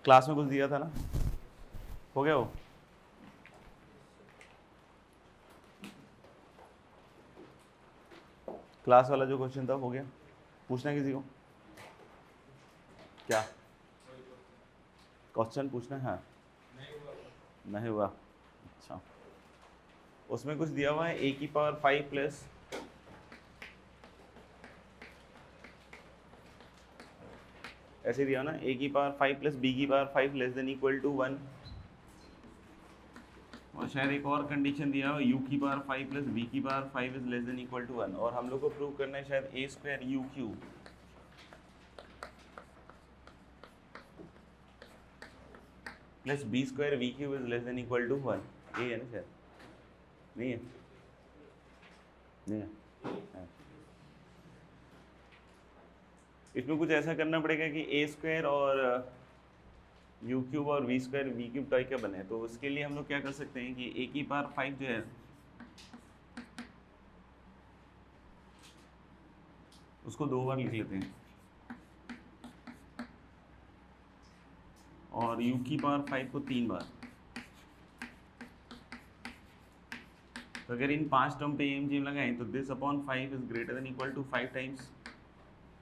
Class में कुछ दिया था ना, हो गया वो? क्लास वाला जो क्वेश्चन था हो गया? पूछना किसी को? क्या क्वेश्चन पूछना है? हाँ, नहीं हुआ। अच्छा, उसमें कुछ दिया हुआ है ए की पावर 5 प्लस ऐसे दिया ना, ए की पावर 5 प्लस बी की power 5 less than equal to 1, और शायद एक और कंडीशन दिया हो यू की पावर 5 प्लस बी की power 5 is less than equal to 1, और हम लोग को प्रूव करना है शायद a square u cube plus B square v cube is less than equal to 1। ये है ना शायद? नहीं है? नहीं है? हाँ। इसमें कुछ ऐसा करना पड़ेगा कि ए स्क्वायर और यू क्यूब और v square v cube type का बने, तो उसके लिए हम लोग क्या कर सकते हैं कि ए की पावर 5 जो है उसको 2 बार लिख लेते हैं, और u की पावर 5 को 3 बार। तो अगर इन 5 टर्म पे एम जी लगाएं तो this upon 5 is greater than equal to 5 times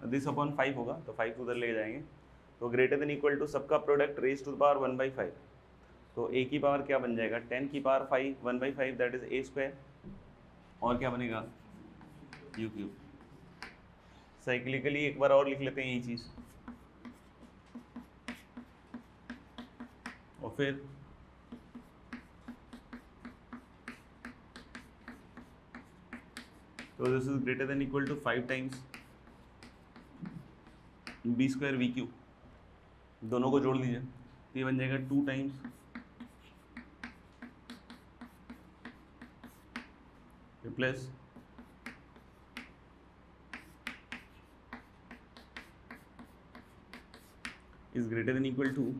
this upon 5 होगा, तो 5 उधर ले जाएंगे, तो ग्रेटर देन इक्वल टू सबका product raise to the power 1/5, तो a की पावर क्या बन जाएगा 10 की power 5 1/5 that is a square, और क्या बनेगा u क्यूब। साइक्लिकली एक बार और लिख लेते हैं यही चीज़, और फिर तो this is greater than equal to 5 times b square v q, दोनों को जोड़ दीजिए तो ये बन जाएगा 2 times plus is greater than equal to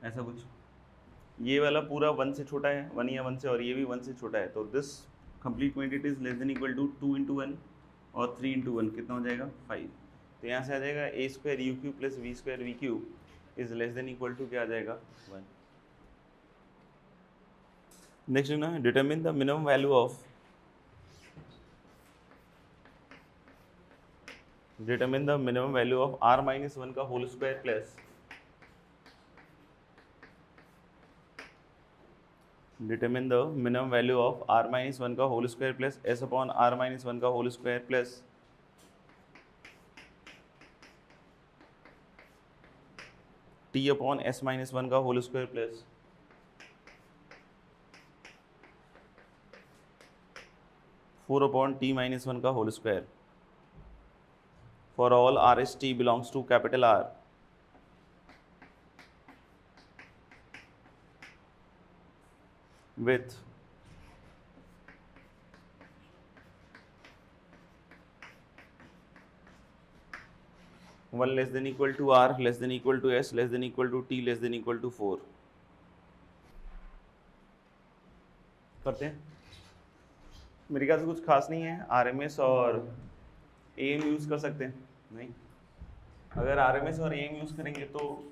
ऐसा कुछ, ये वाला पूरा 1 से छोटा है 1 या 1 से, और ये भी 1 से छोटा है, तो this complete quantity is less than equal to 2 into 1 और 3 इंटू 1 कितना हो जाएगा 5, तो यहाँ से आ जाएगा a square u cube plus v square v cube is less than equal to क्या आ जाएगा 1। नेक्स्ट ना, determine the minimum value of r minus 1 का whole square plus determine the minimum value of r minus 1 का whole square plus s upon r minus 1 का whole square plus t upon s minus 1 का whole square plus four upon t minus 1 का whole square for all r s t belongs to capital R with one less than equal to r less than equal to s less than equal to t less than equal to 4 करते हैं। मेरे ख्याल से कुछ खास नहीं है, RMS और AM यूज़ कर सकते हैं। नहीं, अगर RMS और AM यूज़ करेंगे तो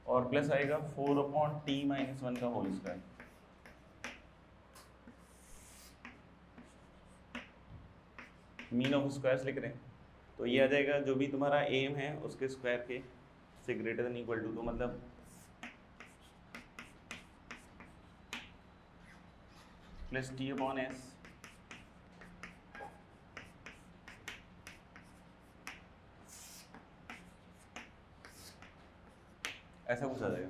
और प्लस आएगा 4 अपॉन टी माइनस 1 का whole square, mean of squares लिख रहे हैं, तो ये आ जाएगा जो भी तुम्हारा एम है उसके स्क्वायर के से ग्रेटर देन इक्वल टू, तो मतलब प्लस टी अपॉन एस ऐसा कुछ आ जाएगा।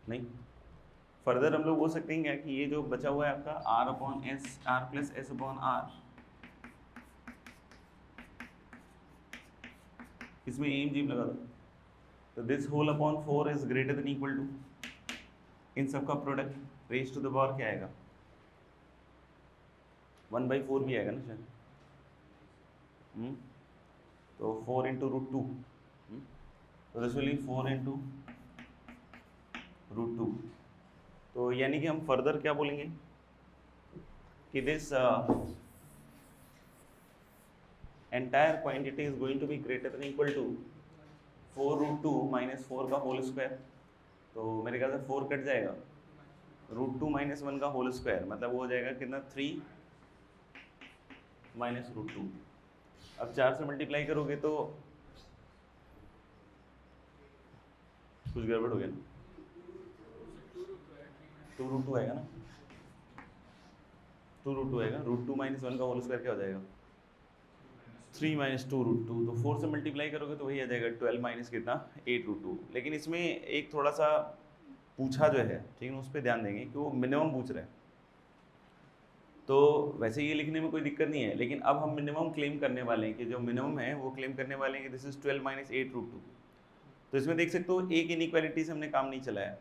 नहीं, फर्दर हम लोग बोल सकते हैं क्या कि ये जो बचा हुआ है आपका r upon s, r plus s upon r, इसमें एम जीम लगा दो, तो this whole upon 4 is greater than equal to, इन सब का product raise to the power क्या आएगा 1/4 भी आएगा ना शायद। तो 4 इंटू रूट टू, तो this will be 4 into root two. तो यानी कि हम फर्दर क्या बोलेंगे कि this entire quantity is going to be greater than equal to 4 root two minus 4 का होल स्क्वायर। तो मेरे ख्याल से 4 कट जाएगा, रूट टू माइनस 1 का होल स्क्वायर, मतलब वो हो जाएगा कितना 3 माइनस रूट टू। अब 4 से मल्टीप्लाई करोगे तो कुछ गड़बड़ हो गया ना, 2 रूट टू आएगा ना, 2 रूट टू आएगा, रूट टू माइनस 1 का होल स्क्वायर क्या हो जाएगा 3 माइनस 2 रूट टू। तो 4 से मल्टीप्लाई करोगे तो वही आ जाएगा 12 माइनस कितना 8 रूट टू। लेकिन इसमें एक थोड़ा सा पूछा जो है, ठीक है, उस पर ध्यान देंगे कि वो मिनिमम पूछ रहे हैं। तो वैसे ये लिखने में कोई दिक्कत नहीं है, लेकिन अब हम मिनिमम क्लेम करने वाले हैं कि जो मिनिमम है वो क्लेम करने वाले हैं कि this is 12 minus 8 root two. तो इसमें देख सकते हो एक इनइक्वालिटी से हमने काम नहीं चलाया,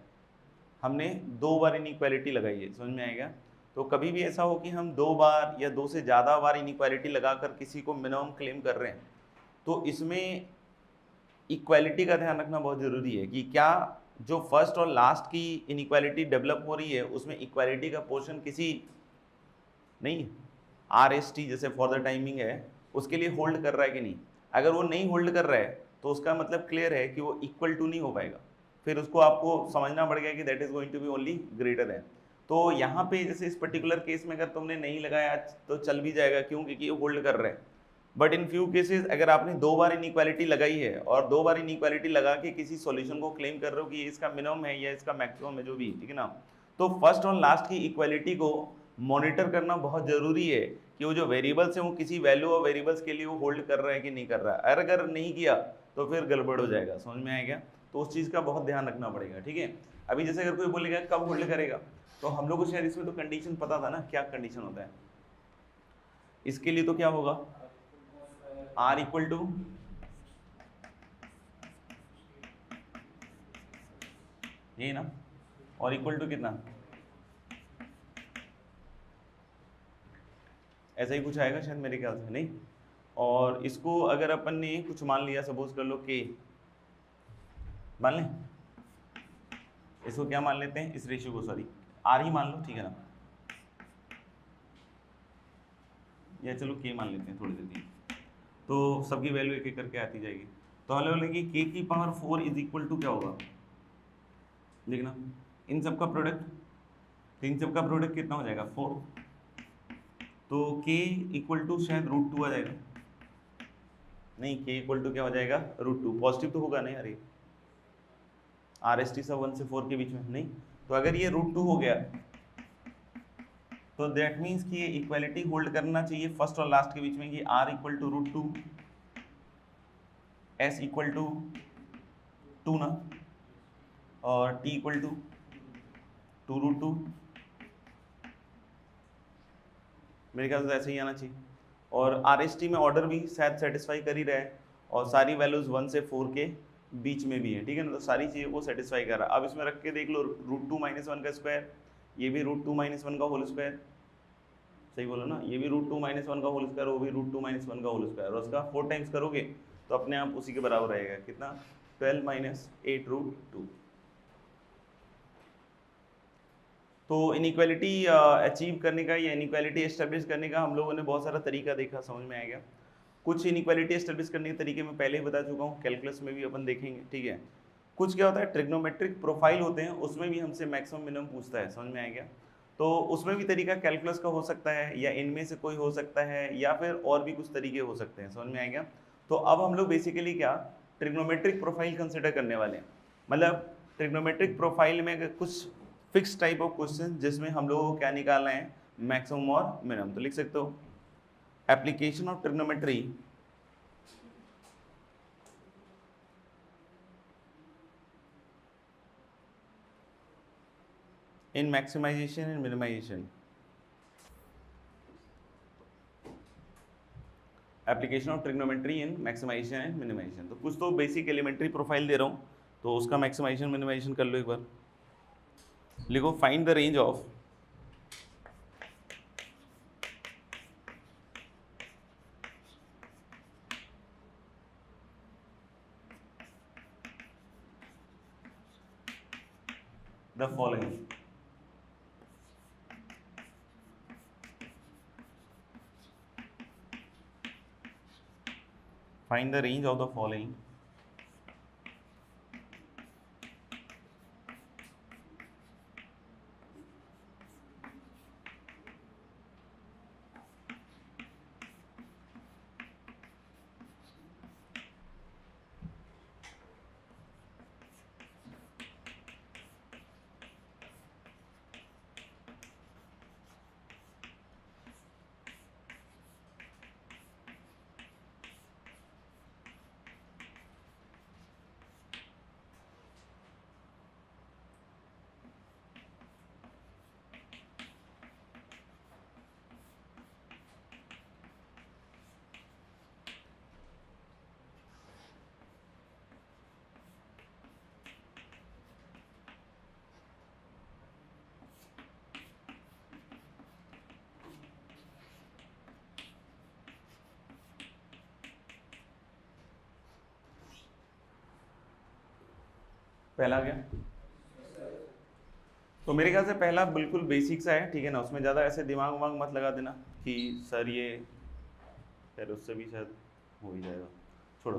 हमने 2 बार इनइक्वालिटी लगाई है, समझ में आएगा। तो कभी भी ऐसा हो कि हम 2 बार या 2 से ज़्यादा बार इनइक्वालिटी लगाकर किसी को मिनिमम क्लेम कर रहे हैं, तो इसमें इक्वालिटी का ध्यान रखना बहुत ज़रूरी है कि क्या जो फर्स्ट और लास्ट की इनइक्वालिटी डेवलप हो रही है उसमें इक्वालिटी का पोर्शन किसी नहीं RST जैसे फॉर द टाइमिंग है उसके लिए होल्ड कर रहा है कि नहीं। अगर वो नहीं होल्ड कर रहा है तो उसका मतलब क्लियर है कि वो इक्वल टू नहीं हो पाएगा, फिर उसको आपको समझना पड़ेगा कि that is going to be only greater than. तो यहाँ पे जैसे इस पर्टिकुलर केस में अगर तुमने नहीं लगाया तो चल भी जाएगा, क्यों, क्योंकि ये होल्ड कर रहे हैं। बट इन फ्यू केसेस अगर आपने 2 बार इनइक्वालिटी लगाई है और 2 बार इनइक्वालिटी लगा के किसी सॉल्यूशन को क्लेम कर रहे हो कि ये इसका मिनिमम है या इसका मैक्सिमम है जो भी, ठीक है ना, तो फर्स्ट और लास्ट की इक्वालिटी को मॉनिटर करना बहुत जरूरी है कि वो जो वेरिएबल्स हैं वो किसी वैल्यू और वेरिएबल्स के लिए वो होल्ड कर रहा है कि नहीं कर रहा है। अगर नहीं किया तो फिर गड़बड़ हो जाएगा, समझ में आएगा। तो उस चीज़ का बहुत ध्यान रखना पड़ेगा, ठीक है। अभी जैसे अगर कोई बोलेगा कब होल्ड करेगा, तो हम लोग को शायद इसमें तो कंडीशन पता था ना, क्या कंडीशन होता है इसके लिए, तो क्या होगा R इक्वल टू ये ना, और इक्वल टू कितना, ऐसा ही कुछ आएगा शायद मेरे ख्याल से, नहीं। और इसको अगर अपन ने कुछ मान लिया, सपोज कर लो के मान लें, इसको क्या मान लेते हैं, इस रेशियो को, सॉरी R ही मान लो, ठीक है ना, या चलो के मान लेते हैं थोड़ी देर, तो सबकी वैल्यू एक एक करके आती जाएगी। तो हम बोलेंगे के की पावर 4 इज इक्वल टू क्या होगा, देखना इन सब का प्रोडक्ट, तो इन सब का प्रोडक्ट कितना हो जाएगा 4, तो के इक्वल टू शायद रूट टू आ जाएगा, नहीं के इक्वल टू क्या हो जाएगा रूट टू, पॉजिटिव तो होगा नहीं, अरे RST सब 1 से 4 के बीच में नहीं, तो अगर ये रूट टू हो गया तो दैट मीन्स कि ये इक्वालिटी होल्ड करना चाहिए फर्स्ट और लास्ट के बीच में कि R equal to root two, S equal to 2 ना, और T equal to 2 root two, मेरे ख्याल से ऐसे ही आना चाहिए। और RST में ऑर्डर भी शायद सेटिस्फाई कर ही रहा है, और सारी वैल्यूज 1 से 4 के बीच में भी है, ठीक है ना, तो सारी चीज़ें को सेटिस्फाई कर रहा है। अब इसमें रख के देख लो, रूट टू माइनस 1 का स्क्वायर, ये भी रूट टू माइनस 1 का होल स्क्वायर, सही बोलो ना, ये भी रूट टू माइनस 1 का होल स्क्वायर, वो भी रूट टू माइनस 1 का होल स्क्वायर, और उसका 4 टाइम्स करोगे तो अपने आप उसी के बराबर रहेगा, कितना 12 माइनस 8 रूट टू। तो इनइक्वालिटी अचीव करने का या इनइक्वालिटी एस्टेब्लिश करने का हम लोगों ने बहुत सारा तरीका देखा, समझ में आएगा। कुछ इनइक्वालिटी एस्टेब्लिश करने के तरीके मैं पहले ही बता चुका हूँ, कैलकुलस में भी अपन देखेंगे, ठीक है। कुछ क्या होता है, ट्रिग्नोमेट्रिक प्रोफाइल होते हैं, उसमें भी हमसे मैक्सिमम मिनिमम पूछता है, समझ में आएगा। तो उसमें भी तरीका कैलकुलस का हो सकता है, या इनमें से कोई हो सकता है, या फिर और भी कुछ तरीके हो सकते हैं, समझ में आएगा। तो अब हम लोग बेसिकली क्या ट्रिग्नोमेट्रिक प्रोफाइल कंसिडर करने वाले हैं, मतलब ट्रिग्नोमेट्रिक प्रोफाइल में कुछ फिक्स टाइप ऑफ क्वेश्चन जिसमें हम लोगों को क्या निकालना है, मैक्सिमम और मिनिमम। तो लिख सकते हो application of trigonometry in maximization and minimization, application of trigonometry in maximization and minimization. तो कुछ तो बेसिक एलिमेंट्री प्रोफाइल दे रहा हूँ, तो उसका मैक्सिमाइजेशन मिनिमाइजेशन कर लो एक बार। लिखो find the range of the following, find the range of the following पहला गया। तो मेरे ख्याल से पहला बिल्कुल बेसिक सा है, ठीक है ना, उसमें ज़्यादा ऐसे दिमाग वाग मत लगा देना कि सर ये, फिर उससे भी शायद हो ही जाएगा, छोड़ो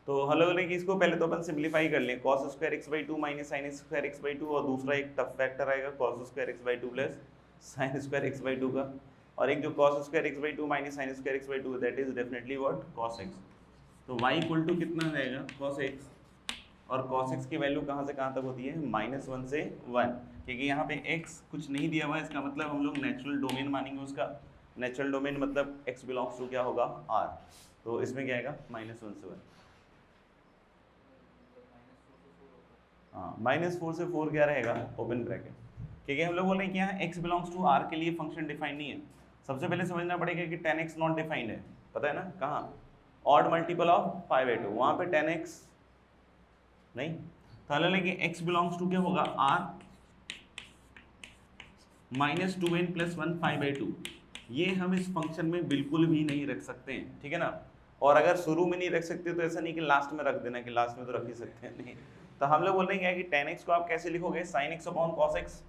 तो हम लोगों ने कि इसको पहले तो अपन सिंप्लीफाई कर लें, cos square x by two minus sign square x by two, और दूसरा एक टफ फैक्टर आएगा cos square x by two plus sine square x by two का, और एक जो cos square x by two minus sign square x by two, that is definitely what, cos x। तो y equal to कितना रहेगा cos x, और cos x की value कहाँ से कहाँ तक होती है, -1 से 1, क्योंकि यहाँ पे x कुछ नहीं दिया हुआ है, इसका मतलब हम लोग नेचुरल डोमेन मानेंगे उसका, नेचुरल डोमेन मतलब x बिलोंग्स टू क्या होगा r, तो इसमें क्या आएगा -1 से 1, हाँ -4 से 4 क्या रहेगा ओपन ब्रैकेट, क्योंकि हम लोग बोल रहे हैं कि यहाँ x बिलोंग्स टू r के लिए फंक्शन डिफाइन नहीं है। सबसे पहले समझना पड़ेगा कि 10x नॉट डिफाइंड है, पता है ना, कहाँ, ऑड मल्टीपल ऑफ 5/2, वहाँ पे 10x नहीं, तो हम लेंगे x बिलोंग्स टू क्या होगा r -2n + 1 5/2, ये हम इस फंक्शन में बिल्कुल भी नहीं रख सकते हैं, ठीक है ना, और अगर शुरू में नहीं रख सकते तो ऐसा नहीं कि लास्ट में रख देना, कि लास्ट में तो रख ही सकते हैं, नहीं, तो हम लोग बोल रहे हैं कि 10x को आप कैसे लिखोगे, sin x upon cos x,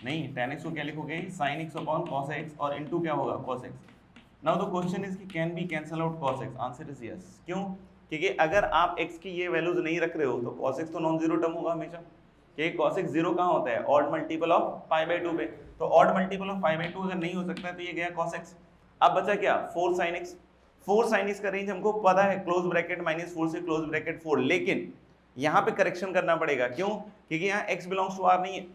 नहीं 10x को क्या लिखोगे, sin x upon cos x, और इनटू क्या होगा cos x। Now the question is कि can be cancel out cos x, answer is yes. क्यों, क्योंकि अगर आप x की ये वैल्यूज नहीं रख रहे हो तो cos x तो नॉन जीरो टर्म होगा हमेशा, क्योंकि cos x जीरो कहाँ होता है, ऑड मल्टीपल ऑफ π/2 पे, तो ऑड मल्टीपल ऑफ π/2 अगर नहीं हो सकता है तो ये गया cos x। अब बचा क्या, 4 sin x, 4 sin x का रेंज हमको पता है, क्लोज ब्रैकेट -4 से क्लोज ब्रैकेट 4, लेकिन यहाँ पे करेक्शन करना पड़ेगा, क्यों, क्योंकि यहाँ x बिलोंग्स टू r नहीं है,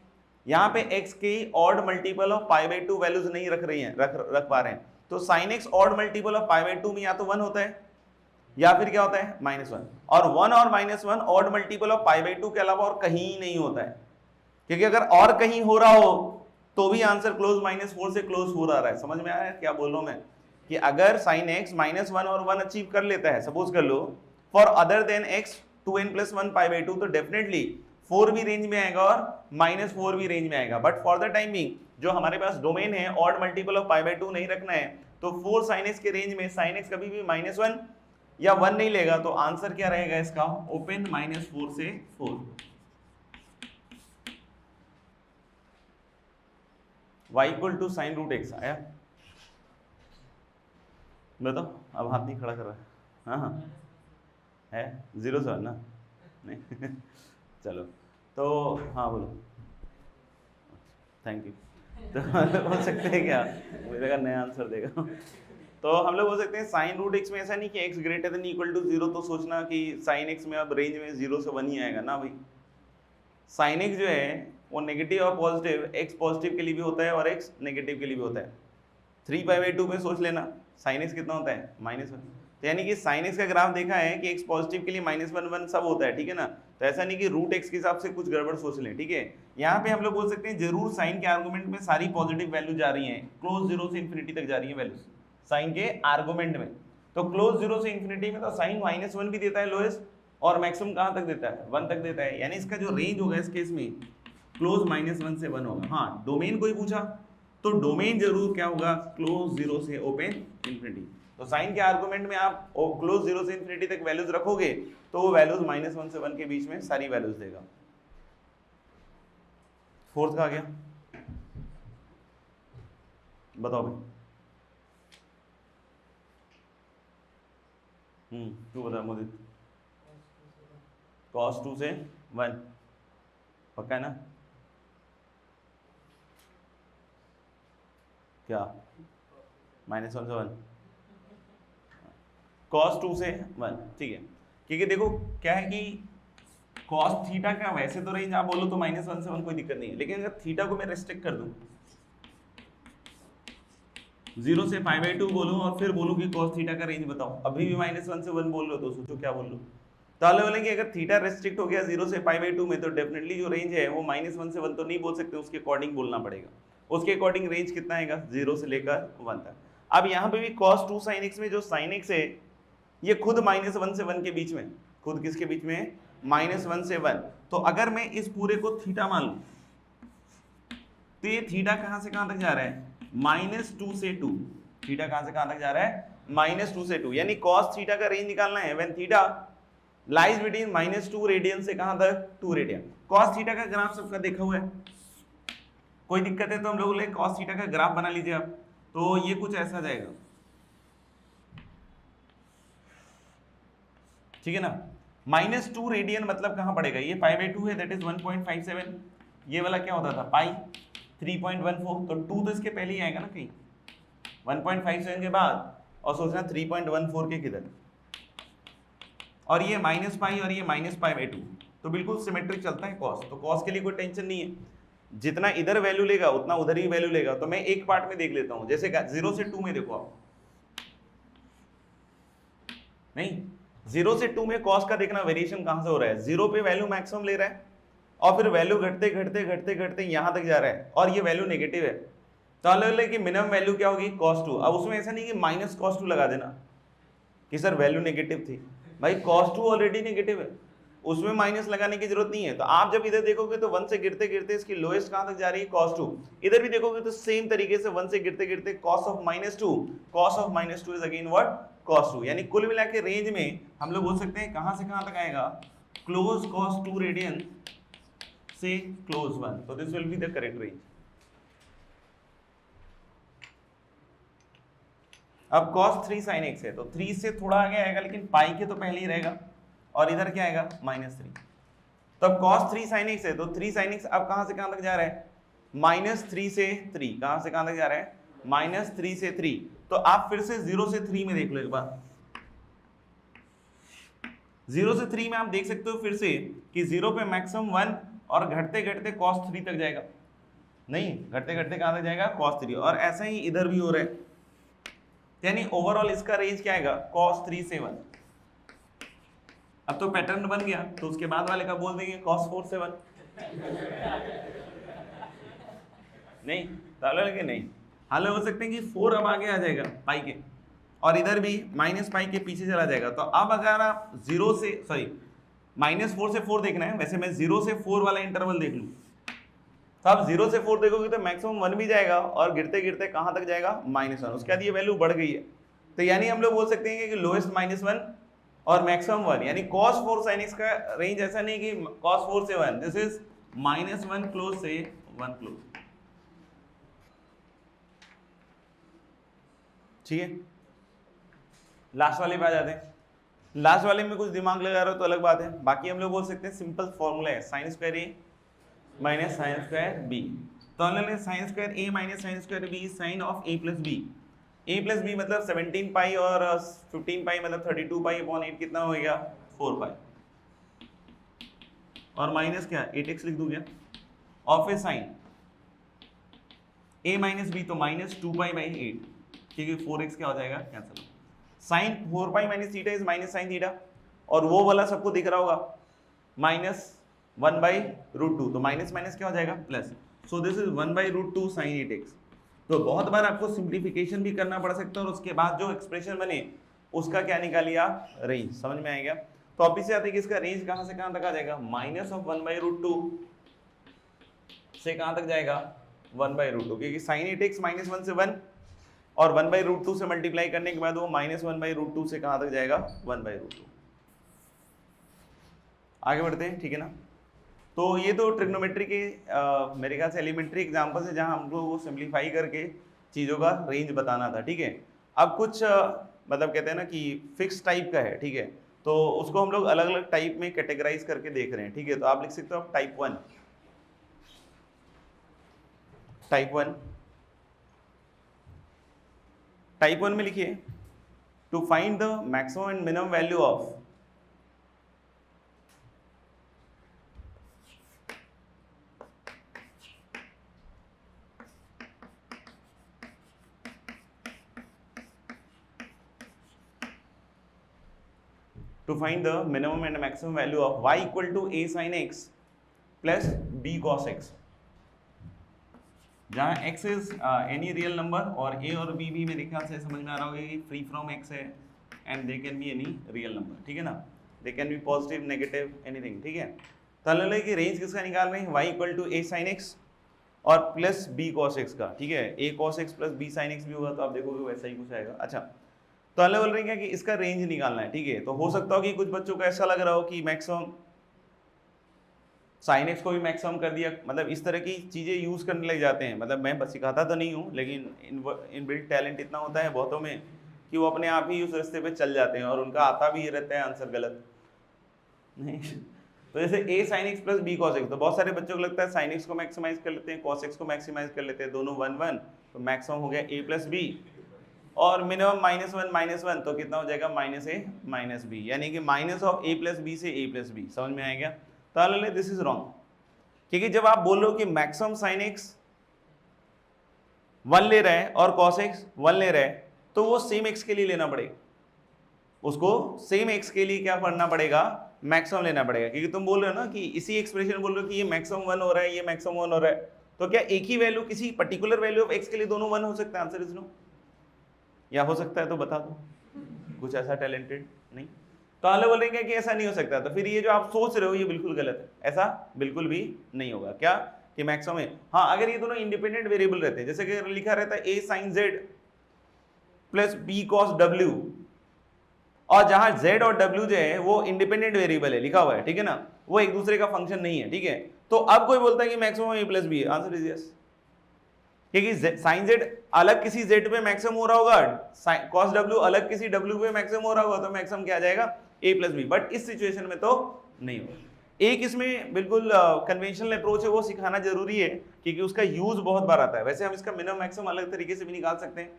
यहाँ पे x की ऑड मल्टीपल ऑफ π/2 वैल्यूज नहीं रख रही हैं, रख पा रहे हैं, तो sin x odd multiple of π/2 में या तो 1 होता है या फिर क्या होता है -1, और 1 और -1 ऑड मल्टीपल ऑफ π/2 के अलावा और कहीं नहीं होता है, क्योंकि अगर और कहीं हो रहा हो तो भी आंसर क्लोज -4 से क्लोज 4 आ रहा है। समझ में आया क्या बोल रहा हूं मैं, कि अगर sin x -1 और 1 अचीव कर लेता है, सपोज कर लो, for other than x 2n + 1 π/2, तो डेफिनेटली 4 भी रेंज में आएगा और -4 भी रेंज में आएगा, but for the time being जो हमारे पास डोमेन है ऑड मल्टीपल ऑफ π/2 नहीं रखना है, तो 4 sin x के रेंज में sin x कभी भी -1 या 1 नहीं लेगा, तो आंसर क्या रहेगा इसका, ओपन -4 से 4। y equal to sine root x आया, बताओ, अब हाथ नहीं खड़ा कर रहा है, हाँ हाँ है 0 से 1 ना, नहीं चलो, तो हाँ बोलो, थैंक यू। तो हम लोग बोल सकते हैं क्या, मुझे लगा नया आंसर देगा, तो हम लोग बोल सकते हैं साइन रूट एक्स में ऐसा नहीं कि x greater than equal to 0, तो सोचना कि साइन x में अब रेंज में 0 से 1 ही आएगा ना भाई, साइन x जो है वो नेगेटिव और पॉजिटिव, x पॉजिटिव के लिए भी होता है और x नेगेटिव के लिए भी होता है। 3π/2 में सोच लेना साइन x कितना होता है -1, तो यानी कि साइन x का ग्राफ देखा है कि x पॉजिटिव के लिए -1 1 सब होता है, ठीक है ना, तो ऐसा नहीं कि रूट x के हिसाब से कुछ गड़बड़ सोच लें, ठीक है। यहाँ पे हम लोग बोल सकते हैं जरूर साइन के आर्गुमेंट में सारी पॉजिटिव वैल्यू जा रही हैं, क्लोज 0 से इन्फिनिटी तक जा रही है वैल्यूज साइन के आर्गुमेंट में, तो क्लोज 0 से इन्फिनिटी में तो साइन -1 भी देता है लोएस्ट, और मैक्सिमम कहाँ तक देता है 1 तक देता है, यानी इसका जो रेंज होगा इस केस में क्लोज -1 से 1 होगा। हाँ डोमेन कोई पूछा तो डोमेन जरूर क्या होगा, क्लोज 0 से ओपन इन्फिनिटी, तो साइन के आर्गुमेंट में आप क्लोज 0 से इन्फिनिटी तक वैल्यूज रखोगे तो वो वैल्यूज -1 से 1 के बीच में सारी वैल्यूज देगा। फोर्थ का आ गया, बताओ भाई। तू बता मोदी। cos 2 से 1 पक्का है ना? क्या -1 से 1 cos 2 से 1, ठीक है। क्योंकि देखो क्या है कि cos थीटा का वैसे तो रेंज आप बोलो तो -1 से 1 कोई दिक्कत नहीं है, लेकिन अगर थीटा को मैं रेस्ट्रिक्ट कर दूं 0 से π/2 बोलूं और फिर बोलूं कि cos थीटा का रेंज बताओ, अभी भी -1 से 1 बोल रहे हो तो सोचो क्या बोल रहे हो। तो अलग बोलेंगे अगर थीटा रेस्ट्रिक्ट हो गया 0 से π/2 में तो डेफिनेटली जो रेंज है वो -1 से 1 तो नहीं बोल सकते, उसके अकॉर्डिंग बोलना पड़ेगा। उसके अकॉर्डिंग रेंज कितना आएगा 0 से लेकर 1 तक। अब यहाँ पे भी cos 2 sin x में जो sin x है ये खुद -1 से 1 के बीच में, खुद किसके बीच में -1 से 1। तो अगर मैं इस पूरे को थीटा मान लूं तो ये थीटा कहां से कहां तक जा रहा है -2 से 2। थीटा कहां से कहां तक जा रहा है -2 से 2, यानी cos थीटा का रेंज निकालना है when theta lies between -2 radian से कहां तक 2 रेडियन। cos थीटा का ग्राफ सबका देखा हुआ है, कोई दिक्कत है तो हम लोग ले cos थीटा का ग्राफ बना लीजिए आप। तो ये कुछ ऐसा जाएगा, ठीक है ना। -2 रेडियन मतलब कहां पड़ेगा, ये π/2 है दैट इज 1.57, ये वाला क्या होता था पाई 3.14, तो 2 तो इसके पहले ही आएगा ना कहीं 1.57 के बाद, और सोचना 3.14 के किधर, और ये -π और ये -π/2, तो बिल्कुल सिमेट्रिक चलता है cos। तो cos के लिए कोई टेंशन नहीं है, जितना इधर वैल्यू लेगा उतना उधर ही वैल्यू लेगा। तो मैं एक पार्ट में देख लेता हूं, जैसे 0 से 2 में देखो आप, नहीं 0 से 2 में cos का देखना वेरिएशन कहां से हो रहा है, 0 पे वैल्यू मैक्सिमम ले रहा है और फिर वैल्यू घटते घटते घटते घटते यहां तक जा रहा है और ये वैल्यू नेगेटिव है, तो अलग कि मिनिमम वैल्यू क्या होगी cos 2। अब उसमें ऐसा नहीं कि -cos 2 लगा देना कि सर वैल्यू नेगेटिव थी, भाई cos 2 ऑलरेडी नेगेटिव है, उसमें माइनस लगाने की जरूरत नहीं है। तो आप जब इधर देखोगे तो 1 से गिरते गिरते इसकी लोएस्ट कहां तक जा रही है cos 2, इधर भी देखोगे तो सेम तरीके से 1 से गिरते गिरते cos of -2 is again what cos 2, यानी कुल मिला के रेंज में हम लोग बोल सकते हैं कहां से कहां तक आएगा क्लोज cos 2 रेडियन से क्लोज 1, तो this will be the correct range. अब cos 3 sin x है तो 3 से थोड़ा आगे आएगा लेकिन पाई के तो पहले ही रहेगा, और इधर क्या आएगा -3, तो अब cos 3 sin x है तो 3 sin x अब कहां से कहां तक जा रहा है -3 से 3, कहां से कहां तक जा रहा है -3 से 3। तो आप फिर से 0 से 3 में देख लो एक बार, 0 से 3 में आप देख सकते हो फिर से कि 0 पे मैक्सिमम 1 और घटते घटते cos 3 तक जाएगा, नहीं घटते घटते कहां तक जाएगा cos 3, और ऐसा ही इधर भी हो रहा है, यानी ओवरऑल इसका रेंज क्या आएगा cos 3 से 1। अब तो पैटर्न बन गया, तो उसके बाद वाले का बोल देंगे cos 4 से 1 नहीं तो लगे नहीं, हाल हो सकते हैं कि 4 अब आगे आ जाएगा पाई के, और इधर भी -पाई के पीछे चला जाएगा। तो अब अगर आप -4 से 4 देखना है, वैसे मैं 0 से 4 वाला इंटरवल देख लूं तो आप 0 से 4 देखोगे तो मैक्सिमम 1 भी जाएगा और गिरते गिरते कहां तक जाएगा -1, उसके बाद ये वैल्यू बढ़ गई है। तो यानी हम लोग बोल सकते हैं कि लोएस्ट -1 और मैक्सिमम 1, यानी cos 4 sin x का रेंज ऐसा नहीं कि cos 4 से 1, दिस इज -1 क्लोज से 1 क्लोज, ठीक है। लास्ट वाले पे आ जाते हैं, लास्ट वाले में कुछ दिमाग लगा रहे हो तो अलग बात है, बाकी हम लोग बोल सकते हैं सिंपल फॉर्मूला है sin square a minus sin square b। तो हम लोग sin square a minus sin square b sin of a plus b, a plus b मतलब 17 पाई और 15 पाई मतलब 32 पाई अपॉन 8 कितना हो गया 4 पाई, और माइनस क्या 8x लिख दूं क्या, और फिर साइन a माइनस b तो -2 पाई बाई 8, क्योंकि 4x क्या हो जाएगा cancel, sine 4 pi minus theta is minus sine theta, और वो वाला सबको दिख रहा होगा -1/√2, तो माइनस माइनस क्या हो जाएगा plus, so this is 1/√2 sin 8x। तो बहुत बार आपको सिंप्लीफिकेशन भी करना पड़ सकता है और उसके बाद जो एक्सप्रेशन बने उसका क्या निकालिए आप रेंज, समझ में आएगा। तो ऑब्वियसली आते हैं कि इसका रेंज कहां से कहां तक आ जाएगा -1/√2 से कहां तक जाएगा 1/√2, क्योंकि sin 8x -1 से 1 और 1/√2 से मल्टीप्लाई करने के बाद वो -1/√2 से कहाँ तक जाएगा, 1/√2। आगे बढ़ते हैं, ठीक है ना। तो ये तो ट्रिग्नोमेट्री के मेरे ख्याल से एलिमेंट्री एग्जाम्पल है जहाँ हम लोग को सिंप्लीफाई करके चीज़ों का रेंज बताना था, ठीक है। अब कुछ मतलब कहते हैं ना कि फिक्स टाइप का है, ठीक है, तो उसको हम लोग अलग अलग टाइप में कैटेगराइज करके देख रहे हैं, ठीक है। तो आप लिख सकते हो टाइप 1, टाइप 1 में लिखिए to find the maximum and minimum value of to find the minimum and maximum value of y equal to a sin x plus b cos x, जहाँ x is any real number और a और b भी मेरे ख्याल से समझ में आ रहा होगा कि फ्री फ्रॉम x है and they can be any real number, ठीक है ना, they can be positive, negative, anything, ठीक है। तो अलग अलग की रेंज किसका निकाल रहे हैं, y equal to a sin x और प्लस b cos x का, ठीक है। a cos x plus b sin x भी होगा तो आप देखोगे वैसा ही कुछ आएगा। अच्छा, तो अलग बोल रहे हैं कि इसका रेंज निकालना है, ठीक है। तो हो सकता हो कि कुछ बच्चों को ऐसा लग रहा हो कि मैक्सिमम साइन एक्स को भी मैक्सिमम कर दिया, मतलब इस तरह की चीज़ें यूज़ करने लग जाते हैं। मतलब मैं बस सिखाता तो नहीं हूँ, लेकिन इनबिल्ट टैलेंट इतना होता है बहुतों में कि वो अपने आप ही उस रास्ते पे चल जाते हैं और उनका आता भी ये रहता है आंसर गलत नहीं। तो जैसे a sin x plus b cos x, तो बहुत सारे बच्चों को लगता है sin x को मैक्सिमाइज कर लेते हैं, cos x को मैक्सिमाइज कर लेते हैं, दोनों 1 1, तो मैक्सिमम हो गया a प्लस b और मिनिमम -1 तो कितना हो जाएगा -a -b, यानी कि minus of a plus b से a प्लस बी। समझ में आएगा। तो दिस इज रॉन्ग, क्योंकि जब आप बोल रहे हो कि मैक्सिमम sin x 1 ले रहा है और cos x 1 ले रहा है, तो वो सेम x के लिए लेना पड़ेगा, उसको सेम x के लिए क्या करना पड़ेगा, मैक्सिमम लेना पड़ेगा। क्योंकि तुम बोल रहे हो ना कि इसी एक्सप्रेशन बोल रहे हो कि ये मैक्सिमम 1 हो रहा है, ये मैक्सिमम 1 हो रहा है, तो क्या एक ही वैल्यू किसी पर्टिकुलर वैल्यू ऑफ x के लिए दोनों 1 हो सकता है? Answer is no. या हो सकता है तो बता दो, कुछ ऐसा टैलेंटेड नहीं। तो आगे बोलेंगे कि ऐसा नहीं हो सकता, तो फिर ये जो आप सोच रहे हो ये बिल्कुल गलत है, ऐसा बिल्कुल भी नहीं होगा। क्या कि मैक्सिमम है, हाँ अगर ये दोनों इंडिपेंडेंट वेरिएबल रहते हैं, जैसे कि लिखा रहता है a sin z plus b cos w, और जहां z और w जो है वो इंडिपेंडेंट वेरिएबल है लिखा हुआ है, ठीक है ना, वो एक दूसरे का फंक्शन नहीं है, ठीक है। तो अब कोई बोलता है कि मैक्सिमम a प्लस b है, आंसर इज यस, क्योंकि साइन z अलग किसी z पे मैक्सिमम हो रहा होगा, cos w अलग किसी w पे मैक्सिमम हो रहा होगा, तो मैक्सिमम क्या आ जाएगा a प्लस बी। बट इस सिचुएशन में तो नहीं होगा। एक इसमें बिल्कुल कन्वेंशनल अप्रोच है, वो सिखाना जरूरी है क्योंकि उसका यूज बहुत बार आता है। वैसे हम इसका मिनिमम मैक्सिमम अलग तरीके से भी निकाल सकते हैं।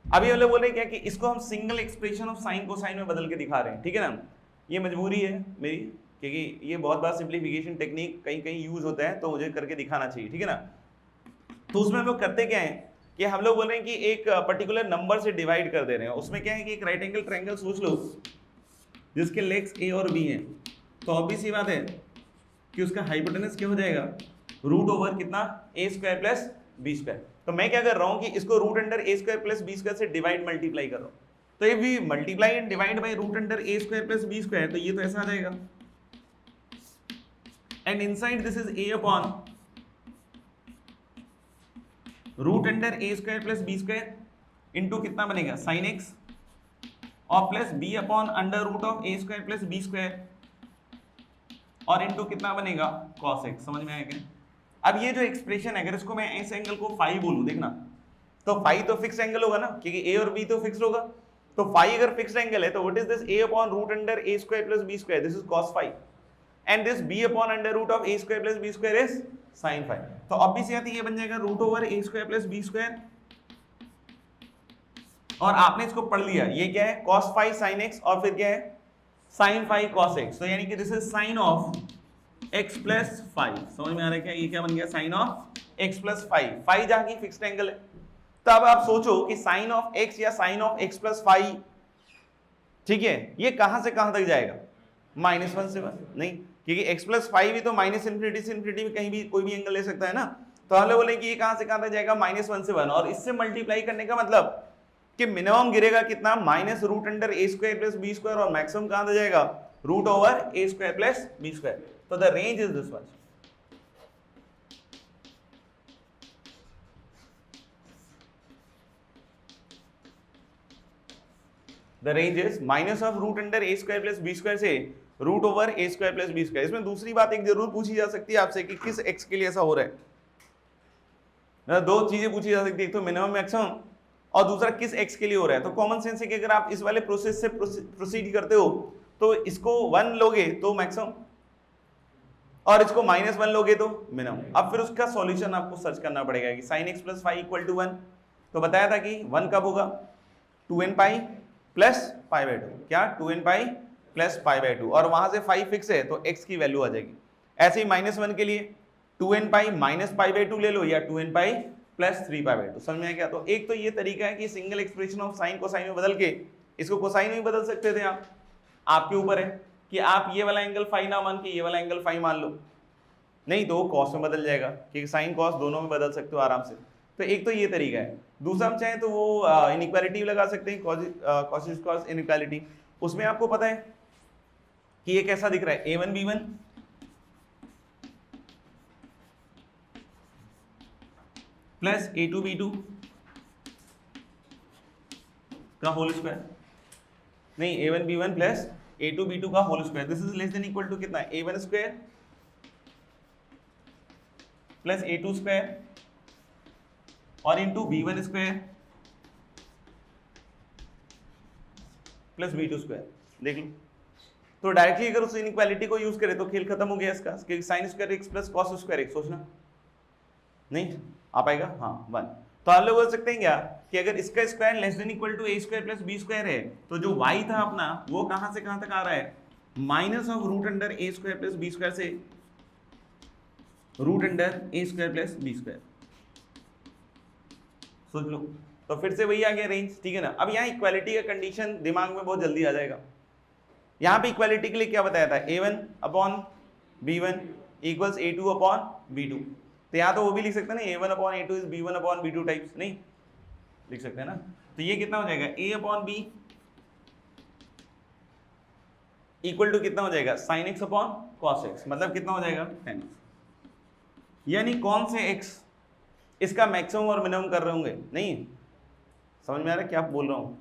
अभी वाले बोले क्या कि इसको हम single expression of sine cosine में बदल के दिखा रहे हैं, ठीक है ना। ये मजबूरी है मेरी, क्योंकि ये बहुत बार सिंप्लीफिकेशन टेक्निक कहीं कहीं यूज होता है, तो मुझे करके दिखाना चाहिए, ठीक है ना। तो उसमें हम लोग करते क्या है कि हम लोग बोल रहे हैं कि एक पर्टिकुलर नंबर से डिवाइड कर दे रहे हैं। उसमें क्या है कि एक राइट एंगल ट्रायंगल सोच लो जिसके लेग्स a और b हैं, तो ऑब्वियस सी बात है कि उसका हाइपोटेनस क्या हो जाएगा, रूट ओवर कितना a square plus b square. तो मैं क्या कर रहा हूँ कि इसको root under a square plus b square से डिवाइड मल्टीप्लाई कर रहा हूँ। तो if we multiply and divide by root under a square plus b square, तो ये तो ऐसा आ जाएगा, and inside this is a upon root under a square plus b square into कितना बनेगा साइन x और plus b upon under root of a square plus b square और इंटू कितना बनेगा cos x। समझ में आया क्या? अब ये जो एक्सप्रेशन है, अगर इसको मैं इस एंगल को फाई बोलूं, देखना, तो फाई तो फिक्स एंगल होगा ना, क्योंकि a और b तो फिक्स होगा। तो फाई अगर फिक्स एंगल है तो what is this a upon root under a square plus b square, this is cos phi, and this b upon under root of a square plus b square is sin phi. तो obviously आती ये बन जाएगा root over a square plus b square, और आपने इसको पढ़ लिया, ये क्या है cos फाई sin x, और फिर क्या है sin फाई cos x। तो यानी कि this is sin of x plus phi. समझ में आ रहा है क्या? ये क्या बन गया sin of x plus phi. Phi जहां की फिक्स्ड एंगल है, तो अब आप सोचो कि sin ऑफ x या sin of x plus phi, ठीक है, ये कहां से कहां तक जाएगा, -1 से 1 नहीं, क्योंकि x प्लस फाई भी तो माइनस इन्फिनिटी से इन्फिनिटी में कहीं भी कोई भी एंगल ले सकता है ना। तो हम लोग बोले कि ये कहां से कहां तक जाएगा, -1 से 1, और इससे मल्टीप्लाई करने का मतलब कि मिनिमम गिरेगा कितना, minus root under a square plus b square, और मैक्सिमम कहां तक जाएगा, root over a square plus b square. तो the range is this one. The range is minus of root under A square plus B square से root over A square plus B square. इसमें दूसरी बात एक जरूर पूछी जा सकती है आपसे कि किस एक्स के लिए ऐसा हो रहा है। दो चीजें पूछी जा सकती है, एक तो मिनिमम मैक्सिमम और दूसरा किस एक्स के लिए हो रहा है। तो कॉमन सेंस है कि अगर आप इस वाले प्रोसेस से प्रोसीड करते हो तो इसको 1 लोगे तो मैक्सिमम और इसको -1 लोगे तो मिनिमम। अब फिर उसका सॉल्यूशन आपको सर्च करना पड़ेगा कि sin x plus 5 equal to 1। तो बताया था कि 1 कब होगा, 2n pi plus pi by 2। क्या 2n pi plus pi by 2 और वहां से 5 फिक्स है तो x की वैल्यू आ जाएगी। ऐसे ही -1 के लिए 2n pi minus pi by 2 ले लो या 2n pi plus 3 pi by 2। समझ में आ गया। तो एक तो ये तरीका है कि single expression of sine cosine में बदल के इसको कोसाइन में बदल सकते थे आप, आपके ऊपर है कि आप ये वाला एंगल फाई ना मान के ये वाला एंगल फाई मान लो, नहीं तो कॉस में बदल जाएगा क्योंकि साइन कॉस दोनों में बदल सकते हो आराम से। तो एक तो ये तरीका है। दूसरा हम चाहें तो वो इनइक्वालिटी लगा सकते हैं, कॉस कॉस इनइक्वालिटी। उसमें आपको पता है कि ये कैसा दिख रहा है, a1 b1 plus a2 b2 का होल स्क्वायर, नहीं a1 b1 plus a2 b2 का whole square. This is less than equal to कितना, a1 square plus a2 square और into b1 square plus b2 square. देख लो तो directly अगर उस इनइक्वालिटी को यूज करें तो खेल खत्म हो गया इसका, क्योंकि sign square x plus cos square x. सोचना नहीं आ पाएगा, हाँ 1। तो आप लोग बोल सकते हैं क्या कि अगर इसका square less than equal to a square plus b square है तो जो y था अपना वो कहां से कहां तक आ रहा है, minus of root under a square plus b square से root under a square plus b square. सोच लो तो फिर से वही आ गया रेंज, ठीक है ना। अब यहाँ इक्वालिटी का कंडीशन दिमाग में बहुत जल्दी आ जाएगा। यहाँ पे इक्वालिटी के लिए क्या बताया था, a1 upon b1 equals a2 upon b2। तो यहाँ तो वो भी लिख सकते हैं ना, a1 upon a2 is b1 upon b2 types, नहीं लिख सकते हैं ना। तो ये कितना हो जाएगा, a upon b equal to कितना हो जाएगा, sin x upon cos x, मतलब कितना हो जाएगा tan x। यानी कौन से x इसका मैक्सिमम और मिनिमम कर रहे होंगे, नहीं समझ में आ रहा है क्या बोल रहा हूँ,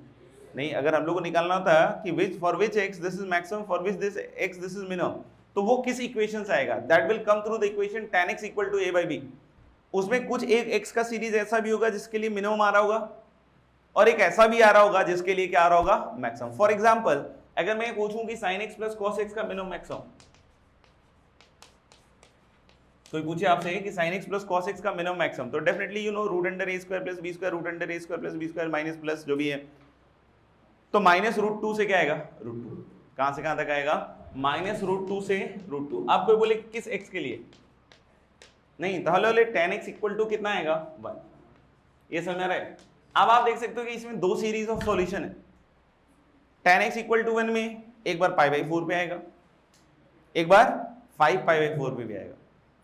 नहीं। अगर हम लोग को निकालना होता कि which for which x this is maximum, for which this x this is minimum, तो वो किस इक्वेशन से आएगा, that will come through the equation tan x equal to a by b। उसमें कुछ एक x का सीरीज ऐसा भी होगा जिसके लिए मिनिमम आ रहा होगा और एक ऐसा भी आ रहा होगा जिसके लिए क्या आ रहा होगा, मैक्सिमम। फॉर एग्जाम्पल अगर मैं पूछूं कि sin x plus cos x का मिनिमम मैक्सिमम, कोई पूछे आपसे कि sin x plus cos x का मिनिमम मैक्सिमम, तो definitely you know root under a square plus b square root under a square plus b square minus plus जो भी है, तो माइनस रूट 2 से क्या आएगा, रूट 2। कहां से कहां तक आएगा, माइनस रूट 2 से रूट 2। आप कोई बोले किस x के लिए, नहीं तो hello tan x equal to कितना आएगा 1। ये समझ में आ रहा है। अब आप देख सकते हो कि इसमें दो सीरीज ऑफ सॉल्यूशन है। tan x इक्वल टू 1 में एक बार पाई बाई 4 पे आएगा, एक बार 5 पाई बाई 4 पे भी आएगा,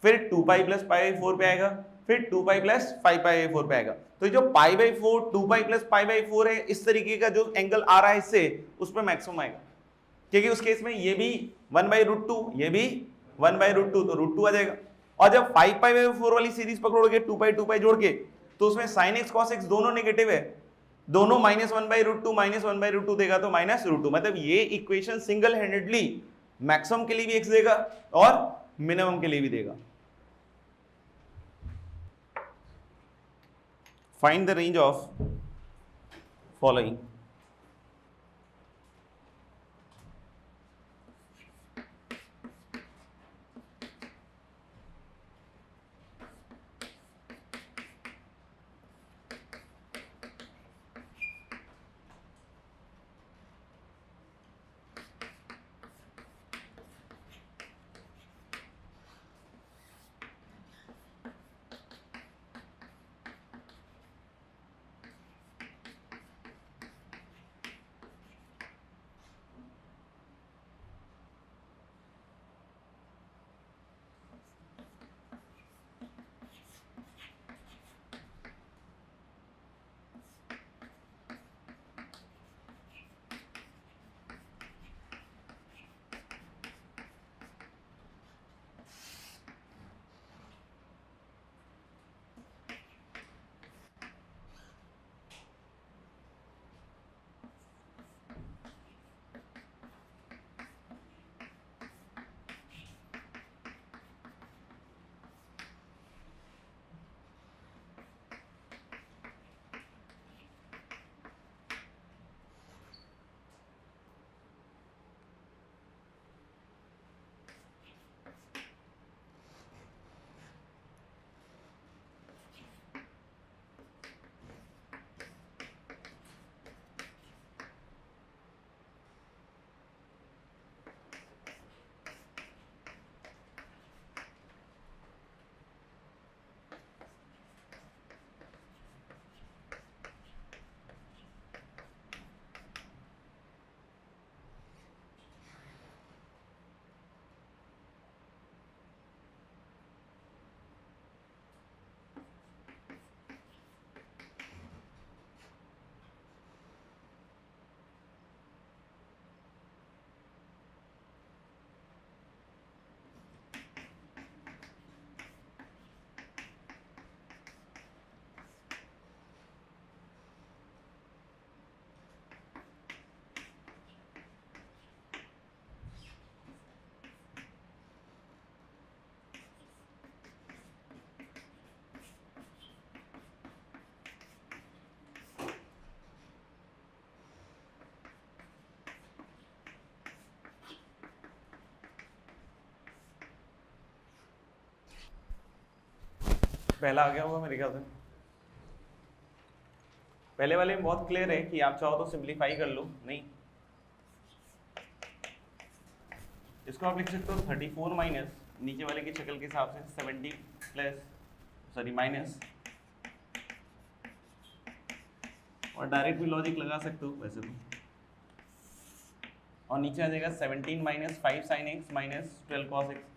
फिर 2 पाई प्लस पाई बाई 4 पे आएगा, फिर 2 पाई प्लस 5 पाई बाई 4 पे आएगा। तो जो pi by 4 2 pi plus pi by 4 है, इस तरीके का जो एंगल आ रहा है इससे उस पर मैक्सिमम आएगा, क्योंकि उस केस में ये भी 1 बाई रूट 2 ये भी 1 बाई रूट 2, तो रूट 2 आ जाएगा। और जब 5 पाई बाई 4 वाली सीरीज पकड़ोगे 2 पाई जोड़ के, तो उसमें sin x cos x दोनों नेगेटिव है, दोनों minus 1 by root 2 minus 1 by root 2 देगा, तो माइनस रूट 2। मतलब ये इक्वेशन सिंगल हैंडेडली मैक्सिमम के लिए भी x देगा और मिनिमम के लिए भी देगा। Find the range of following. पहला आ गया होगा मेरे ख्याल से। पहले वाले में बहुत क्लियर है कि आप चाहो तो सिंप्लीफाई कर लो, नहीं इसको आप लिख सकते हो 34 माइनस नीचे वाले की शक्ल के हिसाब से 70 प्लस सॉरी माइनस, और डायरेक्ट भी लॉजिक लगा सकते हो वैसे तो, और नीचे आ जाएगा 17 minus 5 sine x minus 12 cos x.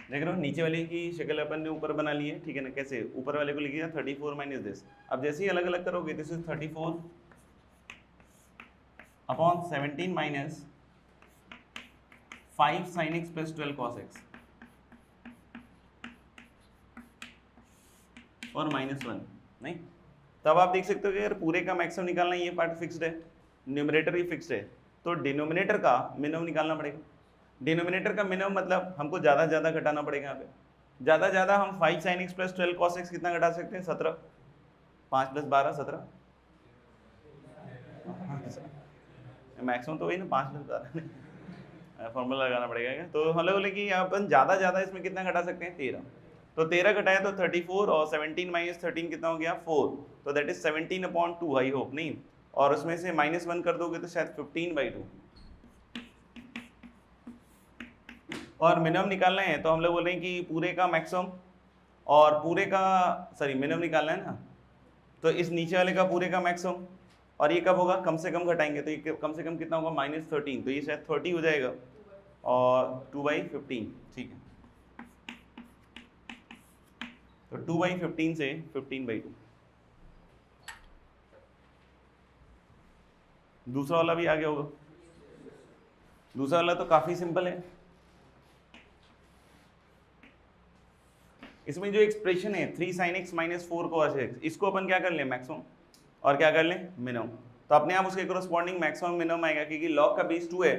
देख रहे हो नीचे वाले की शक्ल अपन ने ऊपर बना ली है, ठीक है ना। कैसे ऊपर वाले को लिखिएगा 34 माइनस दिस। अब जैसे ही अलग अलग करोगे this is 34 upon 17 minus 5 sine x plus 12 cos x और -1, नहीं तब आप देख सकते हो कि अगर पूरे का मैक्सिमम निकालना है, ये पार्ट फिक्स्ड है, न्यूमरेटर भी फिक्स्ड है, तो डिनोमिनेटर का मिनिमम निकालना पड़ेगा। डिनोमिनेटर का मिनिमम मतलब हमको ज़्यादा ज़्यादा घटाना पड़ेगा। यहाँ पे ज़्यादा ज़्यादा हम 5 sine x plus 12 cos x कितना घटा सकते हैं, 17, 5 + 12 17, मैक्सिमम तो वही ना 5 + 12 फॉर्मूला लगाना पड़ेगा क्या। तो हम लोग बोले कि अपन ज़्यादा ज़्यादा इसमें कितना घटा सकते हैं, 13, तो 13 घटाया तो 34 और 17 माइनस 13 कितना हो गया 4, तो दैट इज 17/2 आई होप, नहीं और उसमें से -1 कर दोगे तो शायद 15/2, और मिनिमम निकालना है तो हम लोग बोल रहे हैं कि पूरे का मैक्सिमम और पूरे का सॉरी मिनिमम निकालना है ना, तो इस नीचे वाले का पूरे का मैक्सिमम, और ये कब होगा, कम से कम घटाएंगे तो ये कम से कम कितना होगा -13, तो ये शायद 30 हो जाएगा और 2/15, ठीक है। तो 2/15 से 15/2। दूसरा वाला भी आ गया होगा। दूसरा वाला तो काफी सिंपल है। इसमें जो एक्सप्रेशन है 3 sin x - 4 cos x, इसको अपन क्या कर लें मैक्सिमम और क्या कर लें मिनिमम, तो अपने आप उसके कोरस्पॉन्डिंग मैक्सिमम मिनिमम आएगा, क्योंकि लॉग का बेस 2 है।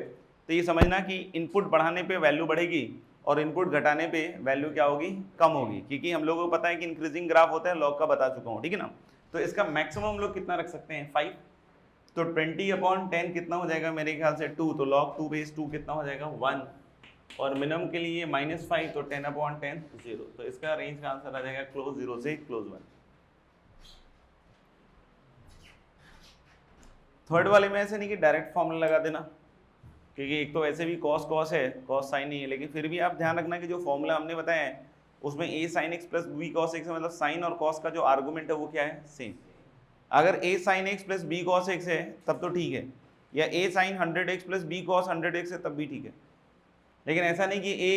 तो ये समझना कि इनपुट बढ़ाने पे वैल्यू बढ़ेगी और इनपुट घटाने पे वैल्यू क्या होगी, कम होगी, क्योंकि हम लोगों को पता है कि इंक्रीजिंग ग्राफ होता है, लॉग का बता चुका हूँ, ठीक है ना। तो इसका मैक्सिमम हम लोग कितना रख सकते हैं 5, तो 20/10 कितना हो जाएगा मेरे ख्याल से 2, तो log 2/2 कितना हो जाएगा 1, और मिनिमम के लिए -5 तो 10/10 0, तो इसका रेंज का आंसर आ जाएगा क्लोज 0 से क्लोज 1। थर्ड वाले में ऐसे नहीं कि डायरेक्ट फॉर्मूला लगा देना, क्योंकि एक तो वैसे भी cos cos है, cos sin नहीं है, लेकिन फिर भी आप ध्यान रखना कि जो फॉर्मूला हमने बताया है उसमें a sin x plus b cos x है, मतलब sin और cos का जो आर्गुमेंट है वो क्या है, सेम। अगर a sin x plus b cos x है तब तो ठीक है, या a sin 100x plus b cos 100x है तब भी ठीक है, लेकिन ऐसा नहीं कि a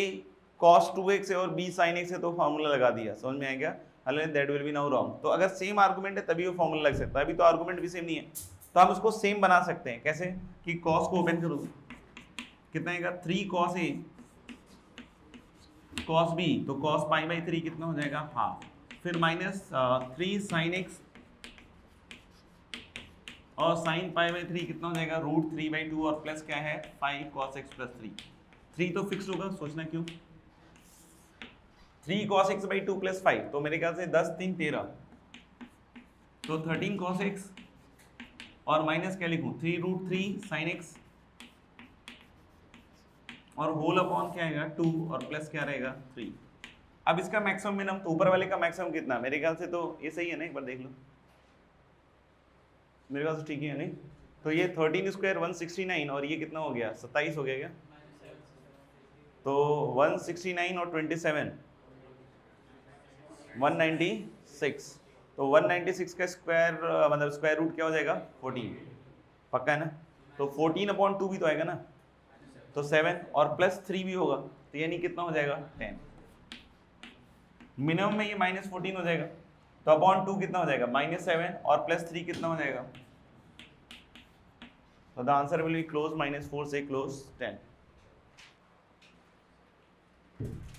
cos 2x है और b sin x है तो फॉर्मूला लगा दिया, समझ में आएगा, that will be now wrong. तो अगर सेम आर्गुमेंट है तभी वो फॉर्मूला लग सकता है, अभी तो आर्गुमेंट भी सेम नहीं है, तो हम उसको सेम बना सकते हैं। कैसे कि cos को ओपन करो, कितना आएगा 3 cos a cos b, तो cos π/3 कितना हो जाएगा हाफ, फिर -3 sin x और sin π/3 कितना हो जाएगा √3/2, और प्लस क्या है 5 cos x + 3 तो फिक्स होगा, सोचना क्यों, 3 cos x/2 + 5, तो मेरे ख्याल से 10 3 13, तो 13 cos x और माइनस क्या लिखूं 3√3 sin x और होल अपॉन क्या आएगा 2 और प्लस क्या रहेगा 3। अब इसका मैक्सिमम मिनिमम, तो ऊपर वाले का मैक्सिमम कितना, मेरे ख्याल से तो ये सही है ना, एक बार देख लो, मेरे ख्याल से ठीक है नहीं, तो ये 13² 169 और ये कितना हो गया 27 हो गया क्या, तो 169 और 27 196, तो 196 का स्क्वायर मतलब स्क्वायर रूट क्या हो जाएगा 14, पक्का है ना, तो 14/2 भी तो आएगा ना, तो 7 और प्लस 3 भी होगा, तो यानी कितना हो जाएगा 10, मिनिमम में ये -14 हो जाएगा, तो /2 कितना हो जाएगा -7 और प्लस 3 कितना हो जाएगा, तो the answer will be close -4 से क्लोज 10।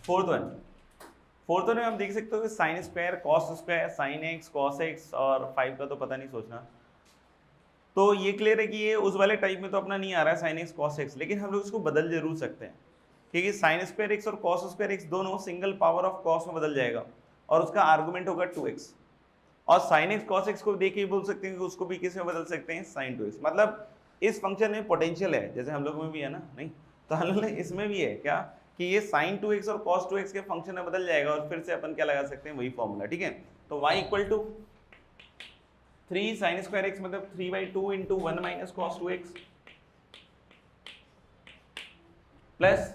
फोर्थ वन में आप देख सकते हो कि sin square cos square sin x cos x और 5 का तो पता नहीं सोचना, तो ये क्लियर है कि ये उस वाले टाइप में तो अपना नहीं आ रहा है sin x cos x, लेकिन हम लोग इसको बदल जरूर सकते हैं, क्योंकि sin स्क्वायर x और cos स्क्वायर x दोनों सिंगल पावर ऑफ cos में बदल जाएगा और उसका आर्गुमेंट होगा 2x, और sin x cos x को देख के बोल सकते हैं कि उसको भी किस में बदल सकते हैं sin 2x, मतलब इस फंक्शन में पोटेंशियल है, जैसे हम लोग में भी है ना, नहीं तो हम लोग इसमें भी है क्या कि ये sin 2x और cos 2x के फंक्शन में बदल जाएगा और फिर से अपन क्या लगा सकते हैं, वही फॉर्मूला, ठीक है। तो y equal to 3 sin square x मतलब 3/2 into 1 minus cos 2x plus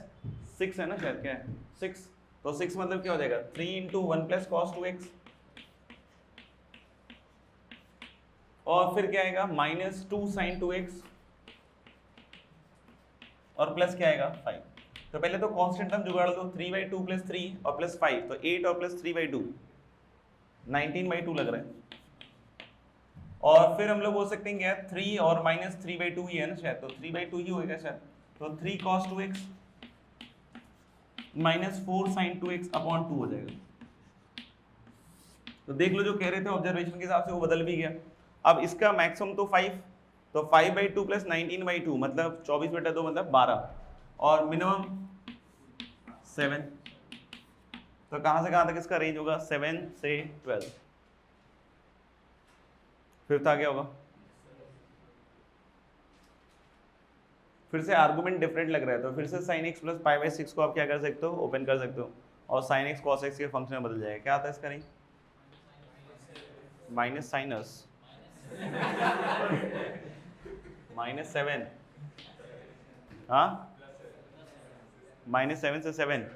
6 है ना शायद, क्या है 6, तो 6 मतलब क्या हो जाएगा 3 इंटू 1 प्लस cos 2x और फिर क्या आएगा माइनस 2 sin 2x और प्लस क्या आएगा 5। तो पहले तो कांस्टेंट टर्म जुगाड़ दो, 3/2 प्लस 3 और प्लस 5 तो 8 और प्लस 3/2 19/2 लग रहा है। और फिर हम लोग बोल सकते हैं क्या 3 और माइनस 3/2 ही है ना शायद, तो 3/2 ही होएगा शायद, तो 3 cos 2x minus 4 sin 2x upon 2 हो जाएगा। तो देख लो जो कह रहे थे ऑब्जर्वेशन के हिसाब से वो बदल भी गया। अब इसका मैक्सिमम तो 5, तो 5/2 प्लस 19/2 मतलब 24/2 मतलब 12 और मिनिमम 7, तो कहां से कहां तक इसका रेंज होगा 7 से 12। फिफ्थ आ गया होगा, फिर से आर्गुमेंट डिफरेंट लग रहा है तो फिर से sin x प्लस π/6 को आप क्या कर सकते हो, ओपन कर सकते हो और sin x cos x के फंक्शन में बदल जाएगा। क्या आता है इसका रेंज माइनस साइनस -7, हाँ -7 से 7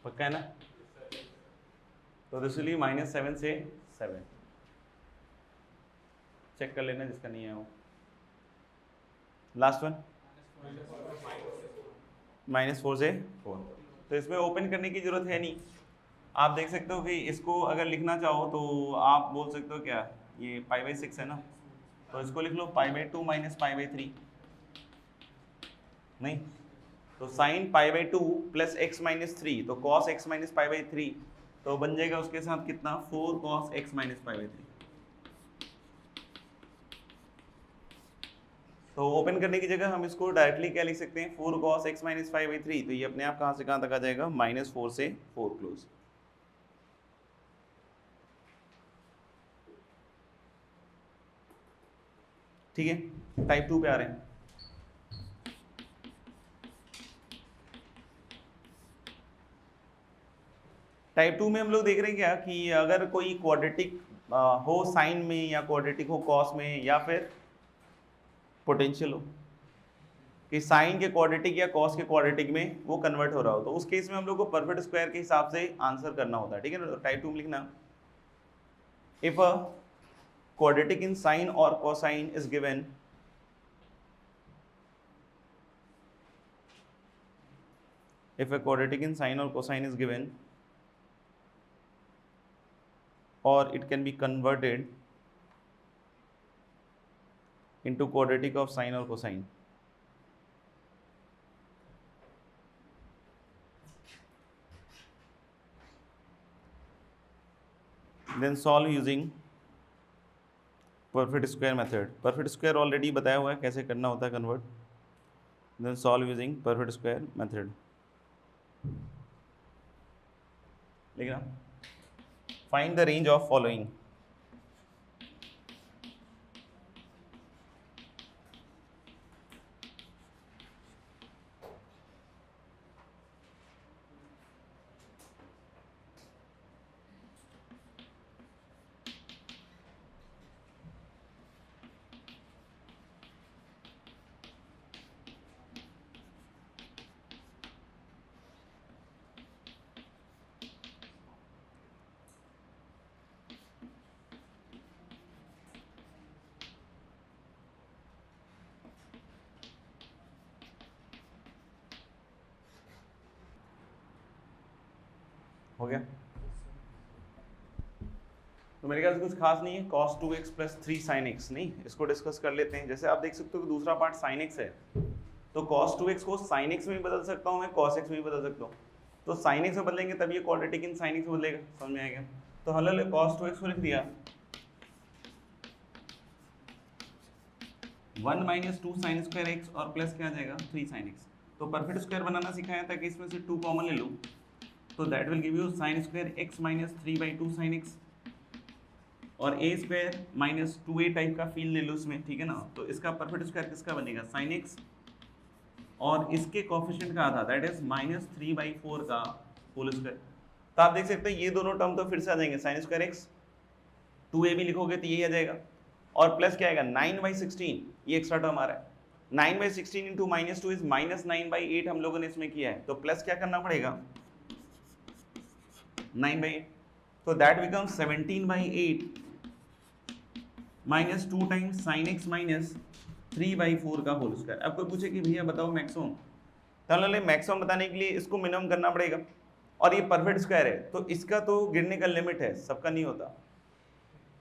पक्का है ना, तो दिस विल बी -7 से 7। चेक कर लेना जिसका नहीं है वो। लास्ट वन -4 से 4, तो इसमें ओपन करने की जरूरत है नहीं। आप देख सकते हो कि इसको अगर लिखना चाहो तो आप बोल सकते हो क्या, ये π/6 है ना, तो इसको लिख लो π/2 माइनस π/3, नहीं तो sin π/2 प्लस x माइनस 3 तो cos x माइनस π/3 तो बन जाएगा उसके साथ कितना 4 cos x माइनस π/3। तो ओपन करने की जगह हम इसको डायरेक्टली क्या लिख सकते हैं 4 cos x माइनस π/3, तो ये अपने आप कहाँ से कहाँ तक आ जाएगा -4 से 4 क्लोज। ठीक है, टाइप 2 पे आ रहे हैं। टाइप 2 में हम लोग देख रहे हैं क्या कि अगर कोई क्वाड्रेटिक हो साइन में या क्वाड्रेटिक हो कॉस में या फिर पोटेंशियल हो कि साइन के क्वाड्रेटिक या कॉस के क्वाड्रेटिक में वो कन्वर्ट हो रहा हो, तो उस केस में हम लोग को परफेक्ट स्क्वायर के हिसाब से आंसर करना होता है। ठीक है ना, टाइप 2 में लिखना if a quadratic in sine और cosine is given if a quadratic in sine or cosine is given or it can be converted into quadratic of sine or cosine, then solve using perfect square method। perfect square already बताया हुआ है कैसे करना होता है convert, then solve using perfect square method। लिखना find the range of following, हो गया। तो मेरे ख्याल से कुछ खास नहीं है, cos 2x plus 3 sin x, नहीं इसको डिस्कस कर लेते हैं। जैसे आप देख सकते हो कि दूसरा पार्ट sin x है, तो cos 2x को sin x में भी बदल सकता हूँ मैं, cos x में भी बदल सकता हूँ, तो sin x में बदलेंगे तब ये क्वाड्रेटिक इन sin x में बदलेगा, समझ में आएगा। तो हम लोग cos 2x को लिख दिया 1 माइनस 2 sin स्क्वायर x और प्लस क्या आ जाएगा 3 sin x। तो परफेक्ट स्क्वायर बनाना सिखाया था कि इसमें से 2 कॉमन ले लो, तो that will give you sin square x minus 3/2 sin x और a square minus 2a type का फील ले लो इसमें, ठीक है ना। तो इसका परफेक्ट स्क्वायर किसका बनेगा sin x और इसके कोफिशिएंट का आधा, दैट इज -3/4 का होल स्क्वायर। तो आप देख सकते हैं ये दोनों टर्म तो फिर से आ जाएंगे, साइन स्क्वायर एक्स, 2a भी लिखोगे तो यही आ जाएगा, और प्लस क्या आएगा 9/16, ये एक्स्ट्रा टर्म आ रहा है, 9/16 इंटू -2 इज -9/8 हम लोगों ने इसमें किया है, तो प्लस क्या करना पड़ेगा 9/8, तो that becomes 17/8 -2 times sine x -3/4 का होल स्क्वायर। अब कोई पूछे कि भैया बताओ मैक्सिमम, तो मैक्सिमम बताने के लिए इसको मिनिमम करना पड़ेगा, और ये परफेक्ट स्क्वायर है तो इसका तो गिरने का लिमिट है, सबका नहीं होता,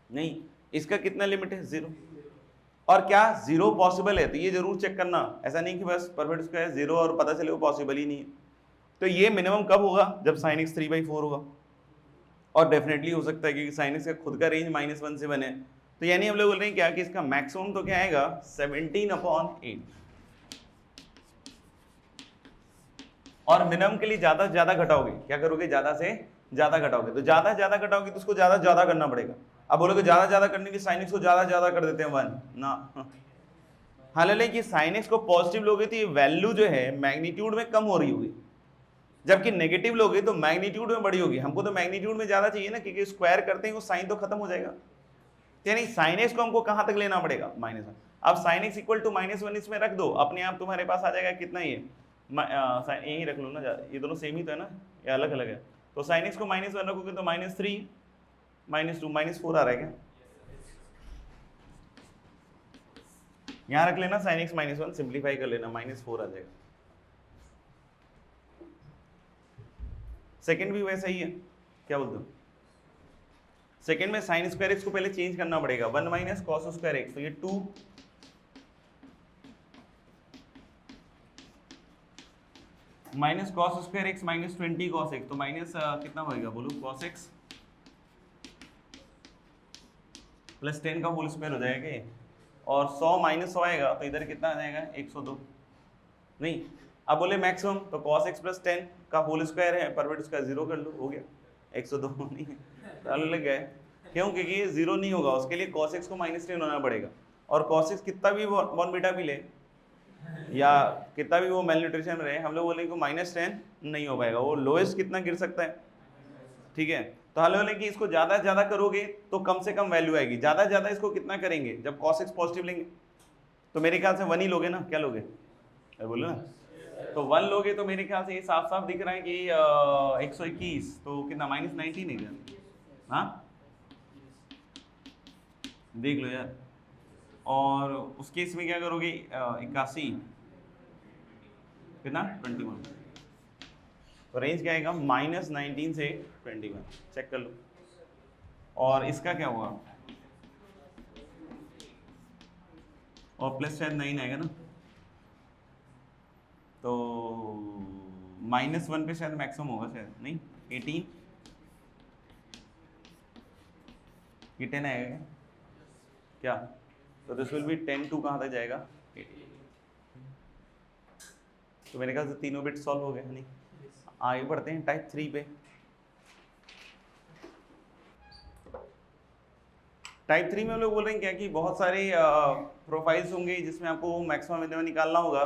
नहीं, इसका कितना लिमिट है 0, और क्या 0 पॉसिबल है, तो ये जरूर चेक करना, ऐसा नहीं कि बस परफेक्ट स्क्वायर 0 और पता चले वो पॉसिबल ही नहीं है। तो ये मिनिमम कब होगा, जब साइन एक्स 3/4 होगा, और डेफिनेटली हो सकता है क्योंकि साइन एक्स का खुद का रेंज -1 से बने, तो यानी हम लोग बोल रहे हैं क्या कि इसका मैक्सिमम तो क्या आएगा 17/8, और मिनिमम के लिए ज्यादा से ज्यादा घटाओगे, क्या करोगे ज्यादा से ज्यादा घटाओगे, तो ज्यादा से ज्यादा घटाओगे तो उसको ज्यादा ज्यादा करना पड़ेगा। अब बोलोगे ज्यादा ज्यादा करने के साइन एक्स को ज्यादा ज्यादा कर देते हैं 1 ना, हालांकि साइन एक्स को पॉजिटिव लोगे तो ये वैल्यू जो है मैग्नीट्यूड में कम हो रही होगी, जबकि नेगेटिव लोगे तो मैग्नीट्यूड में बड़ी होगी। हमको तो मैग्नीट्यूड में ज्यादा चाहिए ना, क्योंकि स्क्वायर करते हैं वो साइन तो खत्म हो जाएगा, यानी साइन एक्स को हमको कहां तक लेना पड़ेगा -1। अब साइन एक्स इक्वल टू -1 इसमें रख दो, अपने आप तुम्हारे पास आ जाएगा कितना, ये यही रख लो ना, ये दोनों सेम ही तो है ना, ये अलग अलग है, तो साइन एक्स को -1 रखोगे तो -3 -2 -4 आ रहा है क्या, यहां रख लेना साइन एक्स -1, सिंप्लीफाई कर लेना -4 आ जाएगा। सेकंड भी वैसा ही है, क्या बोलते हो, सेकंड में साइन स्क्वायर एक्स को पहले चेंज करना पड़ेगा, 1 - cos स्क्वायर एक्स, तो ये 2 minus cos square x -20 cos x, तो माइनस कितना होएगा बोलो, cos एक्स प्लस 10 का होल स्क्वायर हो जाएगा ये, और 100 - 100 आएगा तो इधर कितना आ जाएगा 102, नहीं, अब बोले मैक्सिमम तो cos x प्लस 10 का होल स्क्वायर है, परफेक्ट स्क्वायर 0 कर लो, हो गया 102 नहीं है, लग गए, क्यों, क्योंकि ये 0 नहीं होगा, उसके लिए cos x को -10 होना पड़ेगा, और cos x कितना भी बॉर्न बीटा भी ले या कितना भी वो मेलन्यूट्रिशन रहे, हम लोग बोले -10 नहीं हो पाएगा, वो लोएस्ट कितना गिर सकता है, ठीक है, तो हम लोग कि इसको ज्यादा से ज्यादा करोगे तो कम से कम वैल्यू आएगी, ज्यादा से ज्यादा इसको कितना करेंगे, जब cos x पॉजिटिव लेंगे तो मेरे ख्याल से 1 ही लोगे ना, क्या लोगे, बोलो ना, तो 1 लोगे तो मेरे ख्याल से ये साफ साफ दिख रहा है कि 121, तो कितना -19 है क्या, हाँ देख लो यार, और उस केस में क्या करोगे 81 कितना 21, तो रेंज क्या आएगा -19 से 21, चेक कर लो, और इसका क्या होगा, और प्लस शायद 9 आएगा ना, तो -1 पे शायद मैक्सिमम होगा, शायद नहीं 18, ये 10 आएगा क्या, तो दिस विल बी 10 टू कहाँ तक जाएगा 18, तो मेरे ख्याल से तीनों बिट सॉल्व हो गए, नहीं, आगे बढ़ते हैं टाइप 3 पे। टाइप 3 में हम लोग बोल रहे हैं क्या कि बहुत सारे प्रोफाइल्स होंगे जिसमें आपको मैक्सिमम मिनिमम निकालना होगा,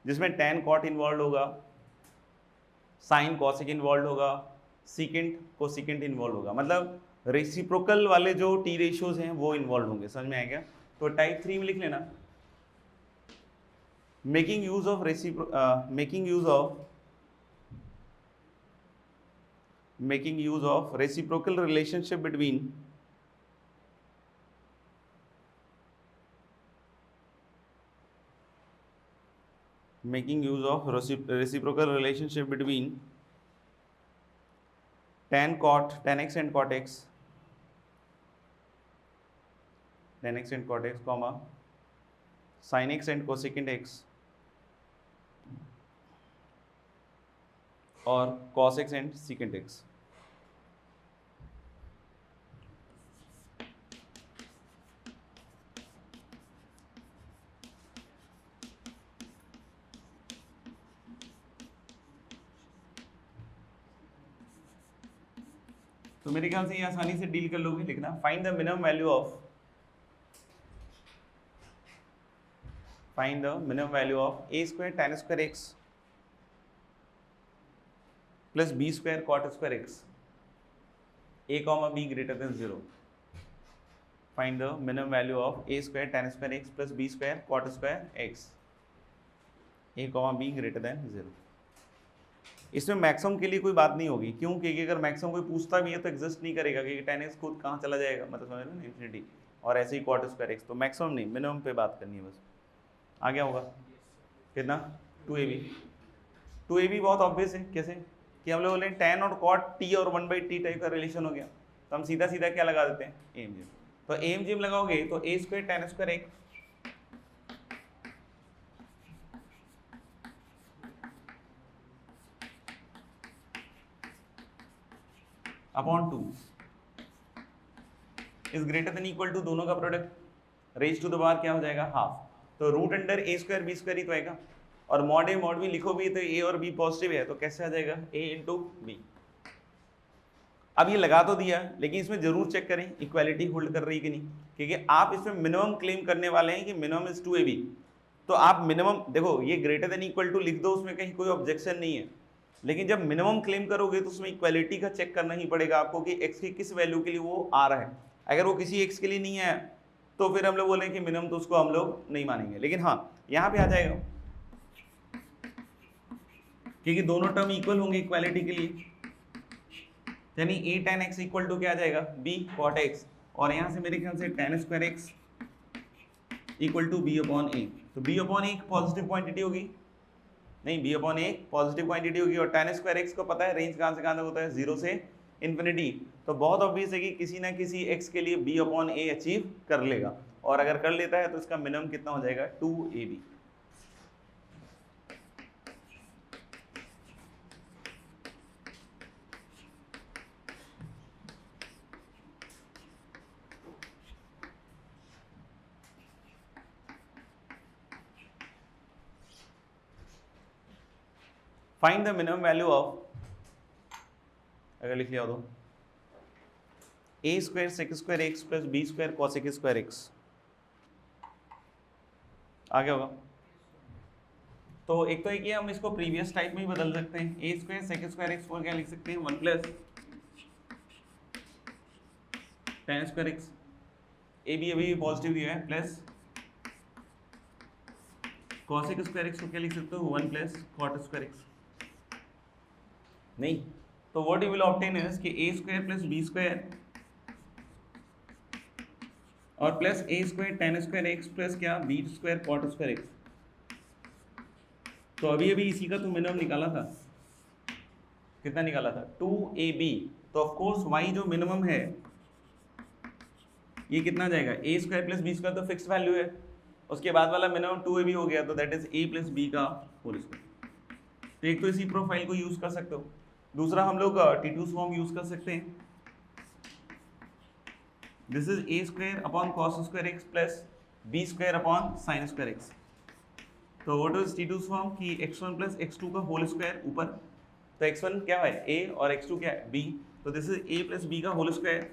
जिसमें tan cot इन्वॉल्व होगा, साइन cosec इन्वॉल्व होगा, सीकेंट कोसीकेंट इन्वॉल्व होगा, मतलब रेसिप्रोकल वाले जो टी रेशियोज हैं वो इन्वॉल्व होंगे, समझ में आएगा। तो टाइप 3 में लिख लेना making use of reciprocal relationship between tan x and cot x, comma sin x and cosecant x, और cos x and secant x। तो मेरे ख्याल से ये आसानी से डील कर लोगे, लिखना find the minimum value of find the minimum value of a square tan square x plus B square cot square x a comma b greater than 0. Find the minimum value of a square tan square x plus b square cot square x. a comma b greater than 0. इसमें maximum के लिए कोई बात नहीं होगी, क्यों? क्योंकि अगर मैक्सिमम कोई पूछता भी है तो एग्जिस्ट नहीं करेगा, क्योंकि tan x खुद कहाँ चला जाएगा, मतलब समझ लो ना, इन्फिनिटी। और ऐसे ही cot स्क्वायर x, तो मैक्सिमम नहीं, मिनिमम पे बात करनी है बस। आ गया होगा कितना? 2ab। 2ab बहुत ऑब्वियस है, कैसे कि हम लोग बोले tan और cot t और 1/t टाइप का रिलेशन हो गया, तो हम सीधा सीधा क्या लगा देते हैं? M G M. तो एम जिम लगाओगे तो a square tan square x upon 2 is greater than equal to दोनों का product raise to the power क्या हो जाएगा? हाफ। तो root under a square b square ही तो आएगा, और मॉड ए मॉड बी लिखो भी तो a और b पॉजिटिव है, तो कैसे आ जाएगा? a into b. अब ये लगा तो दिया, लेकिन इसमें जरूर चेक करें इक्वालिटी होल्ड कर रही कि नहीं, क्योंकि आप इसमें मिनिमम क्लेम करने वाले हैं कि मिनिमम इज 2ab। तो आप मिनिमम देखो, ये ग्रेटर देन इक्वल टू लिख दो, उसमें कहीं कोई ऑब्जेक्शन नहीं है, लेकिन जब मिनिमम क्लेम करोगे तो उसमें इक्वालिटी का चेक करना ही पड़ेगा आपको कि x की किस वैल्यू के लिए वो आ रहा है। अगर वो किसी x के लिए नहीं है तो फिर हम लोग बोलें कि मिनिमम, तो उसको हम लोग नहीं मानेंगे। लेकिन हाँ, यहाँ पे आ जाएगा क्योंकि दोनों टर्म इक्वल होंगे इक्वालिटी के लिए, यानी a tan x equal to क्या आ जाएगा? b cot x, और यहाँ से मेरे ख्याल से tan square x equal to b upon a। तो b upon a positive quantity होगी, नहीं, b upon a positive quantity होगी, और tan स्क्वायर x को पता है रेंज कहाँ से कहाँ तक होता है? 0 से इन्फिनिटी। तो बहुत ऑब्वियस है कि किसी ना किसी x के लिए b अपॉन a अचीव कर लेगा, और अगर कर लेता है तो इसका मिनिमम कितना हो जाएगा? 2ab। Find the minimum value of, अगर लिख लिया हो तो a square sec square x plus B square cosec square x. आ गया होगा? तो एक तो एक ही, हम इसको प्रीवियस टाइप में ही बदल सकते हैं, a square sec square x को क्या लिख सकते हैं? 1 plus tan square x, a b अभी पॉजिटिव दिया है, प्लस कॉसेक स्क्वायर एक्स को क्या लिख सकते हो? 1 प्लस कॉट स्क्वायर एक्स। नहीं, तो what you will obtain is कि a square plus B square और plus a square tan square x plus क्या? b square cot square x. तो अभी अभी इसी का तो मिनिमम निकाला था, कितना निकाला था? 2ab। तो ऑफ कोर्स y जो मिनिमम है ये कितना जाएगा? a square plus B square तो फिक्स वैल्यू है, उसके बाद वाला मिनिमम 2ab हो गया, तो that is a plus b का होल स्क्वायर। तो एक तो इसी प्रोफाइल को यूज कर सकते हो, दूसरा हम लोग T2 फॉर्म यूज कर सकते हैं, this is a square upon cos square x plus b square upon sine square x. तो व्हाट इज T2 फॉर्म की x1 प्लस x2 का होल स्क्वायर ऊपर, तो x1 क्या है? a, और x2 क्या है? b। तो this is a plus b का होल स्क्वायर,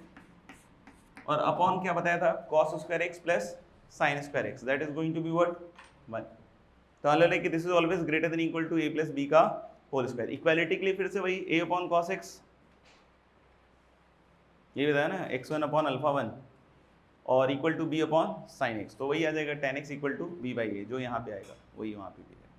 और अपॉन क्या बताया था? Cos square x plus sine square x, that is going to be what? 1। तो हाल है कि this is always greater than equal to a plus b का होल स्क्वायर। इक्वालिटी के लिए फिर से वही a अपॉन कॉस एक्स, ये बताया ना, x1 अपॉन अल्फा 1 और equal to b upon sine x, तो वही आ जाएगा tan x equal to b by a, जो यहाँ पे आएगा वही वहाँ पे भी है।